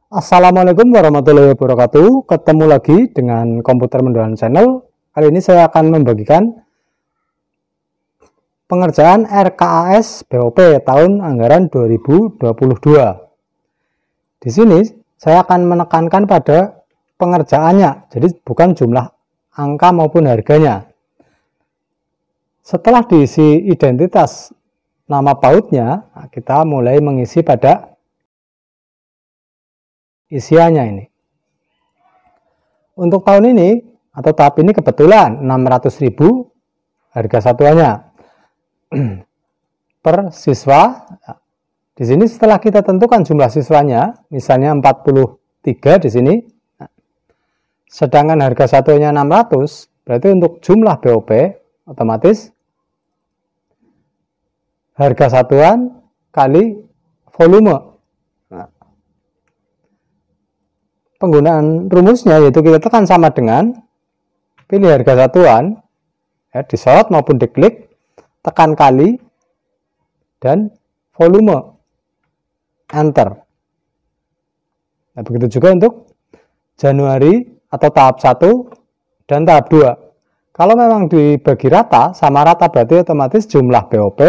Assalamualaikum warahmatullahi wabarakatuh. Ketemu lagi dengan Komputer Mendoan Channel. Kali ini saya akan membagikan pengerjaan RKAS BOP tahun anggaran 2022. Di sini saya akan menekankan pada pengerjaannya, jadi bukan jumlah angka maupun harganya. Setelah diisi identitas nama pautnya, kita mulai mengisi pada isiannya ini. Untuk tahun ini atau tahap ini kebetulan 600.000 harga satuannya per siswa. Di sini setelah kita tentukan jumlah siswanya, misalnya 43 di sini. Sedangkan harga satuannya 600, berarti untuk jumlah BOP otomatis harga satuan kali volume. Penggunaan rumusnya yaitu kita tekan sama dengan pilih harga satuan, ya, disorot maupun diklik, tekan kali, dan volume, enter. Nah, begitu juga untuk Januari atau tahap 1 dan tahap 2. Kalau memang dibagi rata, sama rata berarti otomatis jumlah BOP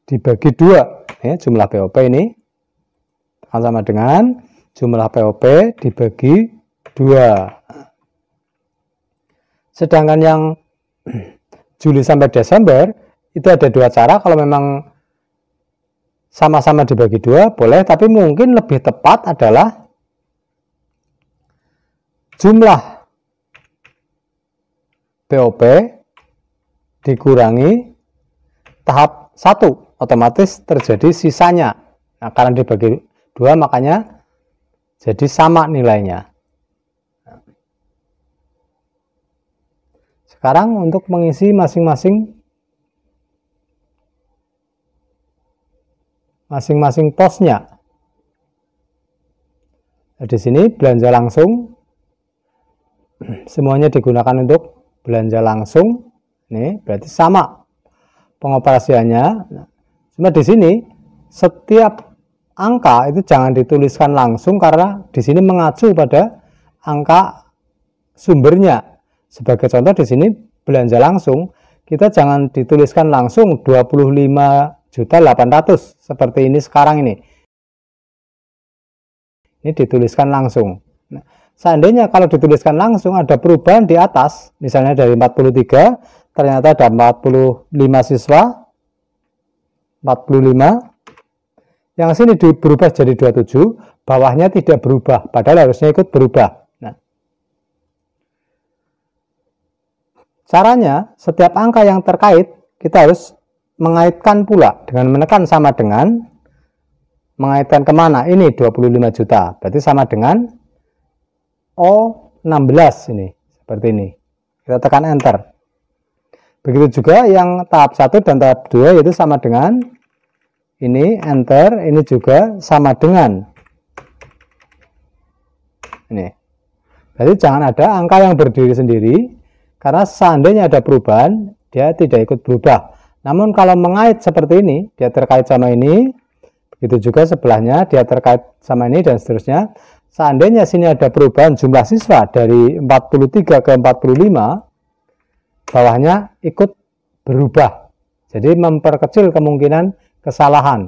dibagi 2. Ya, jumlah BOP ini tekan sama dengan jumlah POP dibagi 2. Sedangkan yang Juli sampai Desember itu ada dua cara. Kalau memang sama-sama dibagi 2 boleh, tapi mungkin lebih tepat adalah jumlah POP dikurangi tahap 1, otomatis terjadi sisanya. Nah, karena dibagi 2 makanya jadi sama nilainya. Sekarang untuk mengisi masing-masing posnya. Nah, di sini belanja langsung semuanya digunakan untuk belanja langsung. Ini berarti sama pengoperasiannya. Cuma di sini setiap angka itu jangan dituliskan langsung karena di sini mengacu pada angka sumbernya. Sebagai contoh di sini belanja langsung, kita jangan dituliskan langsung 25.800.000 seperti ini sekarang ini. Ini dituliskan langsung. Nah, seandainya kalau dituliskan langsung ada perubahan di atas, misalnya dari 43 ternyata ada 45 siswa, 45. Yang sini berubah jadi 27, bawahnya tidak berubah, padahal harusnya ikut berubah. Nah, caranya, setiap angka yang terkait, kita harus mengaitkan pula dengan menekan sama dengan, mengaitkan kemana? Ini 25 juta, berarti sama dengan O16 ini, seperti ini. Kita tekan enter. Begitu juga yang tahap 1 dan tahap 2 yaitu sama dengan ini, enter, ini juga sama dengan ini. Jadi jangan ada angka yang berdiri sendiri, karena seandainya ada perubahan, dia tidak ikut berubah. Namun kalau mengait seperti ini, dia terkait sama ini, begitu juga sebelahnya, dia terkait sama ini, dan seterusnya. Seandainya sini ada perubahan jumlah siswa dari 43 ke 45, bawahnya ikut berubah. Jadi memperkecil kemungkinan kesalahan.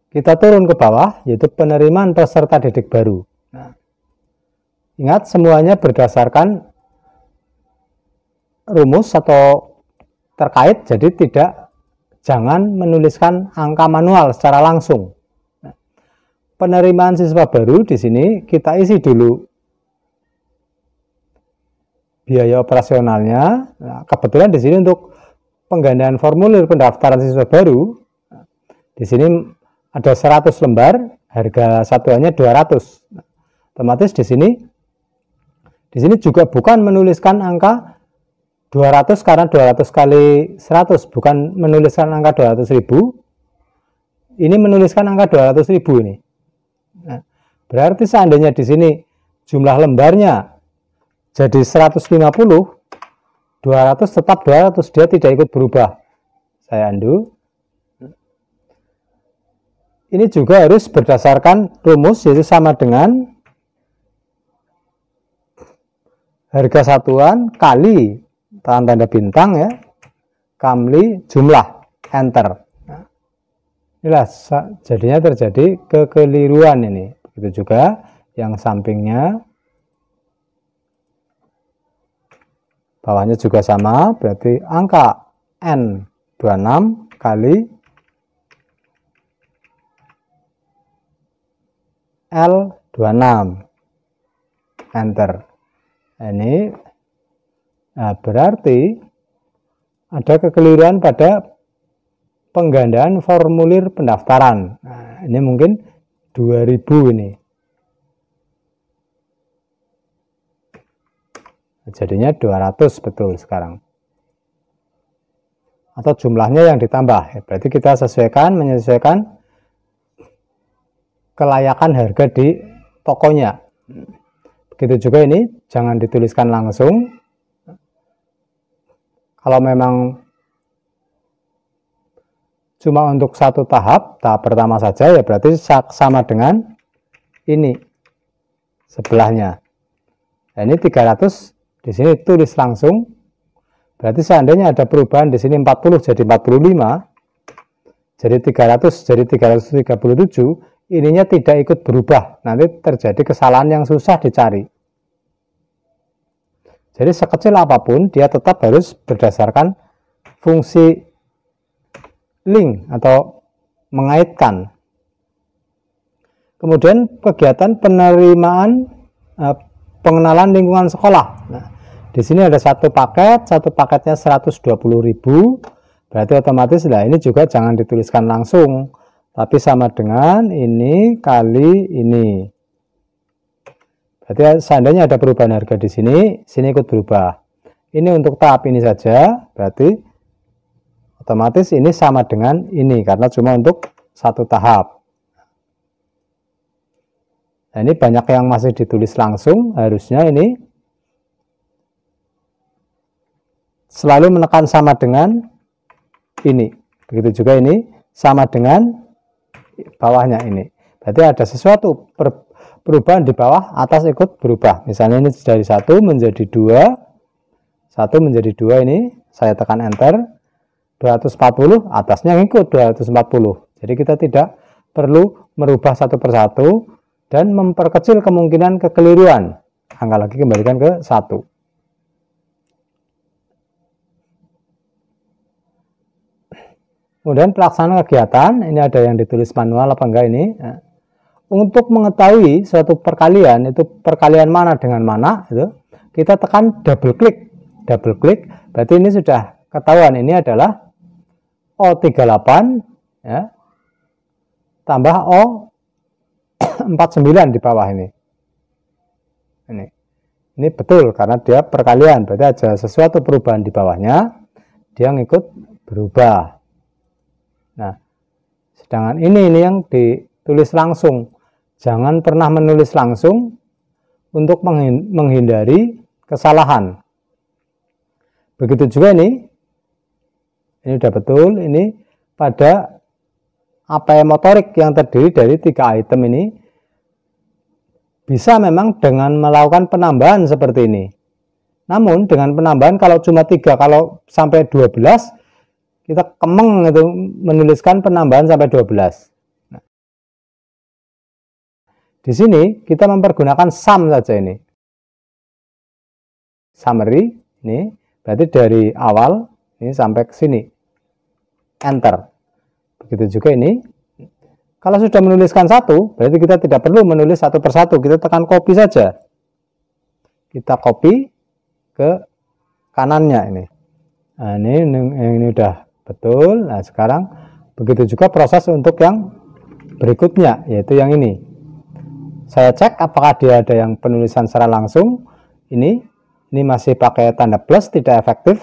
Kita turun ke bawah, yaitu penerimaan peserta didik baru. Nah, ingat semuanya berdasarkan rumus atau terkait, jadi jangan menuliskan angka manual secara langsung. Nah, penerimaan siswa baru di sini kita isi dulu biaya operasionalnya. Nah, kebetulan di sini untuk penggandaan formulir pendaftaran siswa baru, di sini ada 100 lembar, harga satuannya 200. Otomatis di sini juga bukan menuliskan angka 200 karena 200 kali 100, bukan menuliskan angka 200.000. Ini menuliskan angka 200.000 ini. Nah, berarti seandainya di sini jumlah lembarnya jadi 150, 200 tetap 200, dia tidak ikut berubah. Saya undo. ini juga harus berdasarkan rumus, yaitu sama dengan harga satuan kali tanda bintang ya, kali jumlah, enter. Nah, inilah jadinya terjadi kekeliruan ini. Begitu juga yang sampingnya, bawahnya juga sama, berarti angka N26 kali L26, enter. Ini berarti ada kekeliruan pada penggandaan formulir pendaftaran. Nah, ini mungkin 2000 ini. Jadinya 200 betul sekarang. Atau jumlahnya yang ditambah. Berarti kita menyesuaikan kelayakan harga di tokonya. Begitu juga ini, jangan dituliskan langsung. Kalau memang cuma untuk satu tahap pertama saja, ya berarti sama dengan ini sebelahnya. Nah, ini 300, di sini tulis langsung. Berarti seandainya ada perubahan di sini 40 jadi 45, jadi 300 jadi 337, ininya tidak ikut berubah. Nanti terjadi kesalahan yang susah dicari. Jadi sekecil apapun dia tetap harus berdasarkan fungsi link atau mengaitkan. Kemudian kegiatan penerimaan pengenalan lingkungan sekolah. Nah, di sini ada satu paketnya 120.000, berarti otomatis lah ini juga jangan dituliskan langsung, tapi sama dengan ini kali ini. Berarti seandainya ada perubahan harga di sini ikut berubah. Ini untuk tahap ini saja, berarti otomatis ini sama dengan ini karena cuma untuk satu tahap. Nah, ini banyak yang masih ditulis langsung, harusnya ini selalu menekan sama dengan ini. Begitu juga ini sama dengan bawahnya ini. Berarti ada sesuatu perubahan di bawah, atas ikut berubah. Misalnya ini dari 1 menjadi 2, 1 menjadi 2 ini, saya tekan enter, 240, atasnya ngikut 240. Jadi kita tidak perlu merubah satu persatu dan memperkecil kemungkinan kekeliruan. Angka lagi kembalikan ke 1. Kemudian pelaksanaan kegiatan, ini ada yang ditulis manual apa enggak ini. Untuk mengetahui suatu perkalian, itu perkalian mana dengan mana, itu kita tekan double klik, berarti ini sudah ketahuan, ini adalah O38 ya, tambah O49 di bawah ini. Ini betul karena dia perkalian, berarti ada sesuatu perubahan di bawahnya, dia ngikut berubah. Nah, sedangkan ini yang ditulis langsung. Jangan pernah menulis langsung untuk menghindari kesalahan. Begitu juga ini sudah betul, ini pada APM motorik yang terdiri dari 3 item ini, bisa memang dengan melakukan penambahan seperti ini. Namun dengan penambahan kalau cuma 3, kalau sampai 12, kita kemeng itu menuliskan penambahan sampai 12. Di sini kita mempergunakan sum saja ini. Summary ini berarti dari awal ini sampai ke sini. Enter. Begitu juga ini. Kalau sudah menuliskan satu, berarti kita tidak perlu menulis satu persatu, kita tekan copy saja. Kita copy ke kanannya ini. Nah, ini udah betul. Nah, sekarang begitu juga proses untuk yang berikutnya, yaitu yang ini. Saya cek apakah dia ada yang penulisan secara langsung. Ini masih pakai tanda plus, tidak efektif.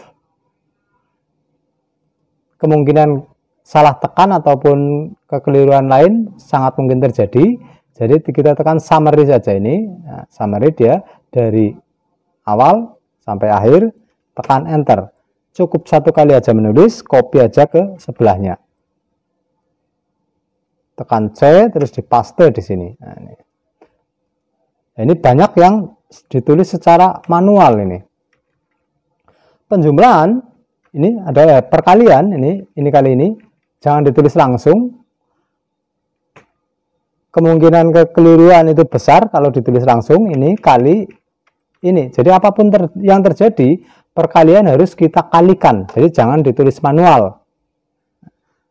Kemungkinan salah tekan ataupun kekeliruan lain sangat mungkin terjadi. Jadi kita tekan summary saja ini. Nah, summary dia dari awal sampai akhir, tekan enter. Cukup satu kali aja menulis, copy aja ke sebelahnya. tekan C, terus dipaste di sini. Nah, ini banyak yang ditulis secara manual ini. Penjumlahan ini adalah perkalian, ini kali ini jangan ditulis langsung. Kemungkinan kekeliruan itu besar kalau ditulis langsung, ini kali ini. Jadi apapun yang terjadi, perkalian harus kita kalikan. Jadi jangan ditulis manual.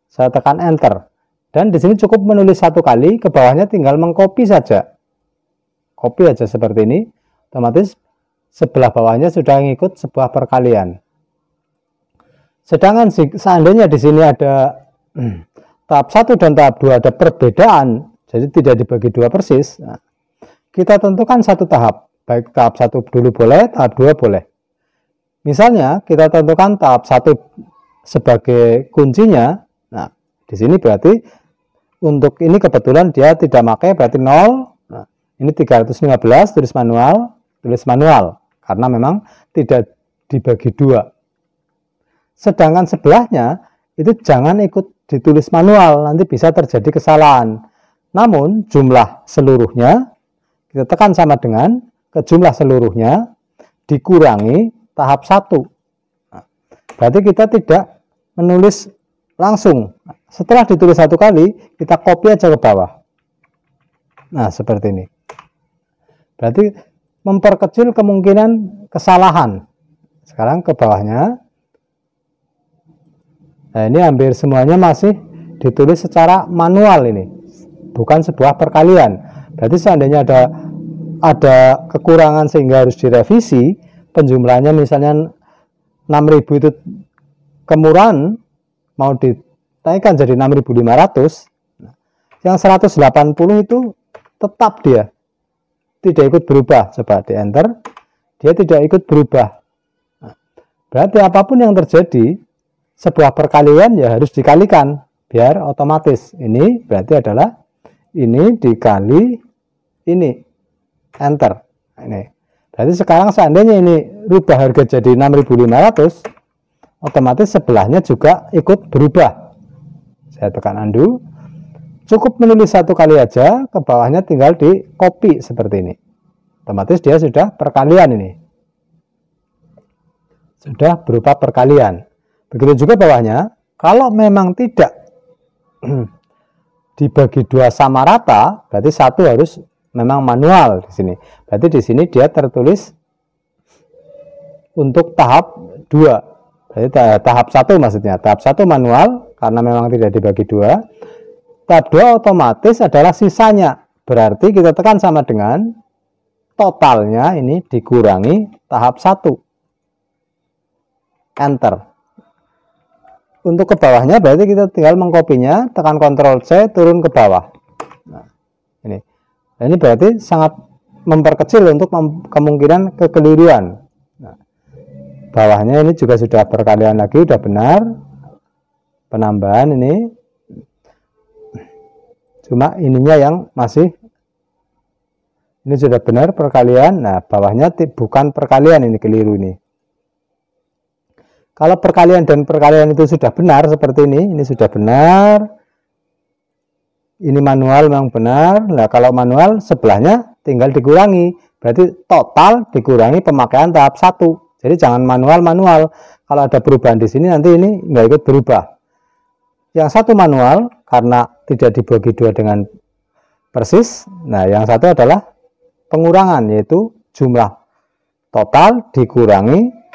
Saya tekan enter. Dan di sini cukup menulis satu kali, ke bawahnya tinggal mengcopy saja. Copy aja seperti ini, otomatis sebelah bawahnya sudah ngikut sebuah perkalian. Sedangkan seandainya di sini ada tahap 1 dan tahap 2 ada perbedaan, jadi tidak dibagi dua persis, nah, kita tentukan satu tahap, baik tahap 1 dulu boleh, tahap 2 boleh. Misalnya kita tentukan tahap 1 sebagai kuncinya. Nah, di sini berarti untuk ini kebetulan dia tidak pakai, berarti 0. Nah, ini 315 tulis manual karena memang tidak dibagi dua. Sedangkan sebelahnya itu jangan ikut ditulis manual, nanti bisa terjadi kesalahan. Namun jumlah seluruhnya kita tekan sama dengan ke jumlah seluruhnya dikurangi tahap 1. Nah, berarti kita tidak menulis langsung. Setelah ditulis satu kali, kita copy aja ke bawah. Nah, seperti ini. Berarti memperkecil kemungkinan kesalahan. Sekarang ke bawahnya. Nah, ini hampir semuanya masih ditulis secara manual ini. Bukan sebuah perkalian. Berarti seandainya ada kekurangan sehingga harus direvisi, penjumlahannya misalnya 6.000 itu kemurahan, mau dinaikkan jadi 6.500, yang 180 itu tetap dia tidak ikut berubah. Coba di enter, dia tidak ikut berubah. Berarti apapun yang terjadi, sebuah perkalian ya harus dikalikan biar otomatis. Ini berarti adalah ini dikali ini, enter. Ini berarti sekarang seandainya ini rubah harga jadi 6.500, otomatis sebelahnya juga ikut berubah. Saya tekan undo. Cukup menulis satu kali aja, ke bawahnya tinggal di copy seperti ini. Otomatis dia sudah perkalian ini. Sudah berupa perkalian. Begitu juga bawahnya, kalau memang tidak dibagi dua sama rata, berarti satu harus memang manual di sini. Berarti di sini dia tertulis untuk tahap 2. Berarti tahap 1 maksudnya. Tahap 1 manual karena memang tidak dibagi dua. Tahap 2 otomatis adalah sisanya. Berarti kita tekan sama dengan totalnya ini dikurangi tahap 1. Enter. Untuk ke bawahnya berarti kita tinggal mengkopinya, tekan Ctrl C, turun ke bawah. Nah, ini berarti sangat memperkecil untuk kemungkinan kekeliruan. Nah, bawahnya ini juga sudah perkalian lagi, sudah benar. Penambahan ini, cuma ininya yang masih, ini sudah benar perkalian. Nah, bawahnya bukan perkalian, ini keliru ini. Kalau perkalian dan perkalian itu sudah benar seperti ini sudah benar. Ini manual memang benar. Nah, kalau manual sebelahnya tinggal dikurangi. Berarti total dikurangi pemakaian tahap 1. Jadi jangan manual. Kalau ada perubahan di sini nanti ini nggak ikut berubah. Yang satu manual karena tidak dibagi dua dengan persis. Nah, yang satu adalah pengurangan, yaitu jumlah total dikurangi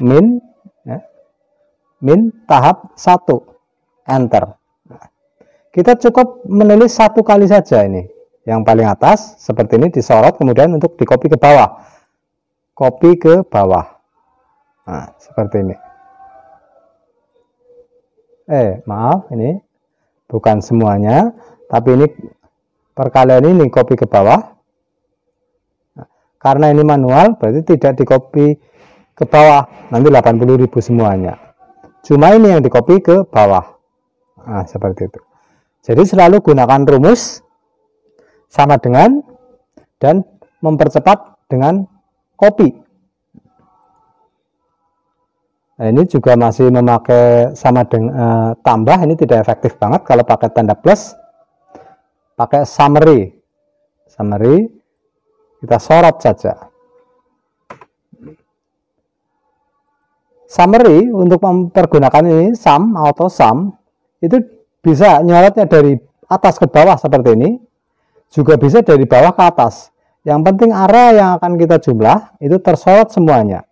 min tahap 1, enter. Nah, kita cukup menulis satu kali saja ini. Yang paling atas seperti ini disorot, kemudian untuk di copy ke bawah. Copy ke bawah. Nah, seperti ini. Maaf, ini bukan semuanya, tapi ini perkalian ini copy ke bawah. Nah, karena ini manual, berarti tidak di copy ke bawah. Nanti 80.000 semuanya. Cuma ini yang di-copy ke bawah. Nah, seperti itu. Jadi selalu gunakan rumus sama dengan dan mempercepat dengan copy. Nah, ini juga masih memakai sama dengan tambah, ini tidak efektif banget kalau pakai tanda plus. pakai summary. Kita sorot saja. Summary untuk mempergunakan ini sum, auto sum, itu bisa nyorotnya dari atas ke bawah seperti ini, juga bisa dari bawah ke atas. Yang penting area yang akan kita jumlah itu tersorot semuanya.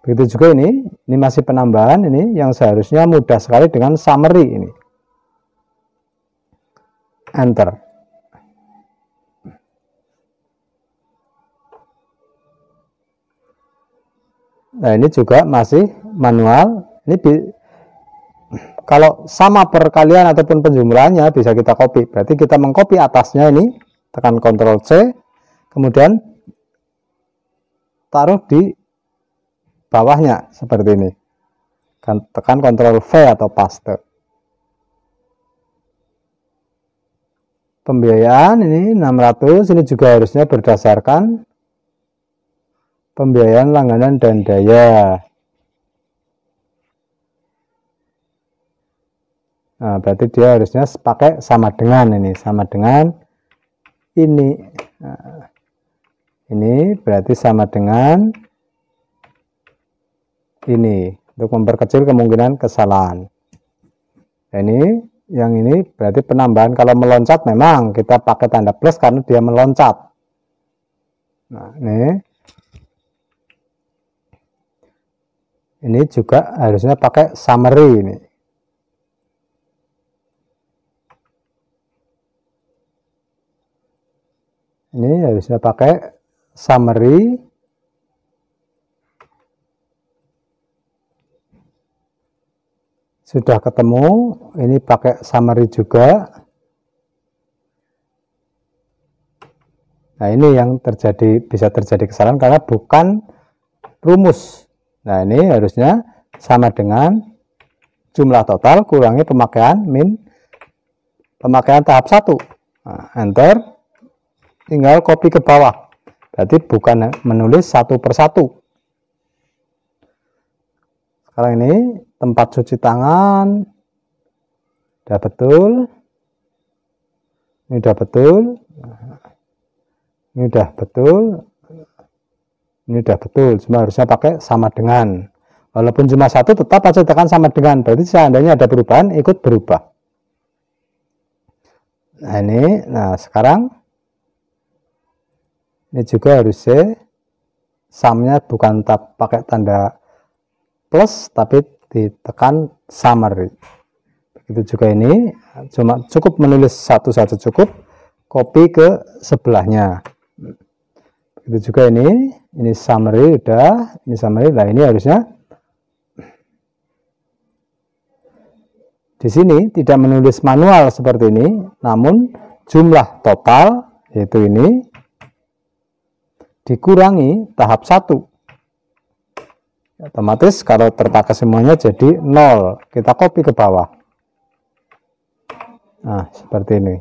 Begitu juga ini masih penambahan ini yang seharusnya mudah sekali dengan summary ini. Enter. Nah, ini juga masih manual. Ini kalau sama perkalian ataupun penjumlahannya bisa kita copy. Berarti kita mengcopy atasnya ini, tekan Ctrl C, kemudian taruh di bawahnya seperti ini. Tekan Ctrl V atau paste. Pembiayaan ini 600, ini juga harusnya berdasarkan pembiayaan langganan dan daya. Nah, berarti dia harusnya pakai sama dengan ini, sama dengan ini. Nah, ini berarti sama dengan ini untuk memperkecil kemungkinan kesalahan. Nah, yang ini berarti penambahan. Kalau meloncat memang kita pakai tanda plus karena dia meloncat. Nah, ini juga harusnya pakai summary ini. Ini harusnya pakai summary. Sudah ketemu, ini pakai summary juga. Nah, ini yang bisa terjadi kesalahan karena bukan rumus. Nah, ini harusnya sama dengan jumlah total kurangi pemakaian min pemakaian tahap 1. Nah, enter. Tinggal copy ke bawah. Berarti bukan menulis satu persatu. Sekarang ini tempat cuci tangan. Udah betul. Ini udah betul. Ini udah betul. Ini udah betul. Cuma harusnya pakai sama dengan. Walaupun cuma satu tetap aja tekan sama dengan. Berarti seandainya ada perubahan ikut berubah. Nah, ini. Nah, sekarang ini juga harusnya sumnya bukan pakai tanda plus tapi ditekan summary. Begitu juga ini, cuma cukup menulis satu saja cukup, copy ke sebelahnya. Begitu juga ini summary udah, ini summary. Nah, ini harusnya di sini tidak menulis manual seperti ini, namun jumlah total yaitu ini dikurangi tahap 1. Otomatis kalau terpakai semuanya jadi 0. Kita copy ke bawah. Nah, seperti ini.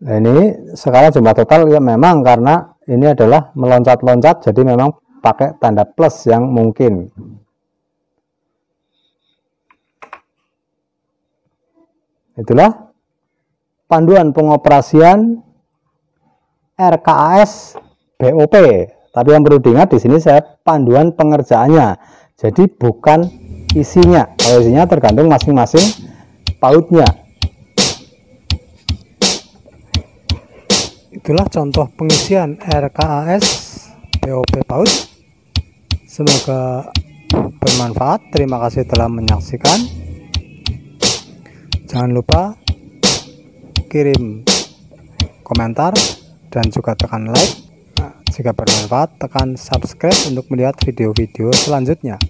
Nah, ini sekarang jumlah total ya memang karena ini adalah meloncat-loncat, jadi memang pakai tanda plus yang mungkin. Itulah panduan pengoperasian RKAS BOP. Tapi yang perlu diingat di sini saya panduan pengerjaannya. Jadi bukan isinya. Kalau isinya tergantung masing-masing pautnya. Itulah contoh pengisian RKAS BOP PAUD. Semoga bermanfaat. Terima kasih telah menyaksikan. Jangan lupa kirim komentar dan juga tekan like. Jika bermanfaat, tekan subscribe untuk melihat video-video selanjutnya.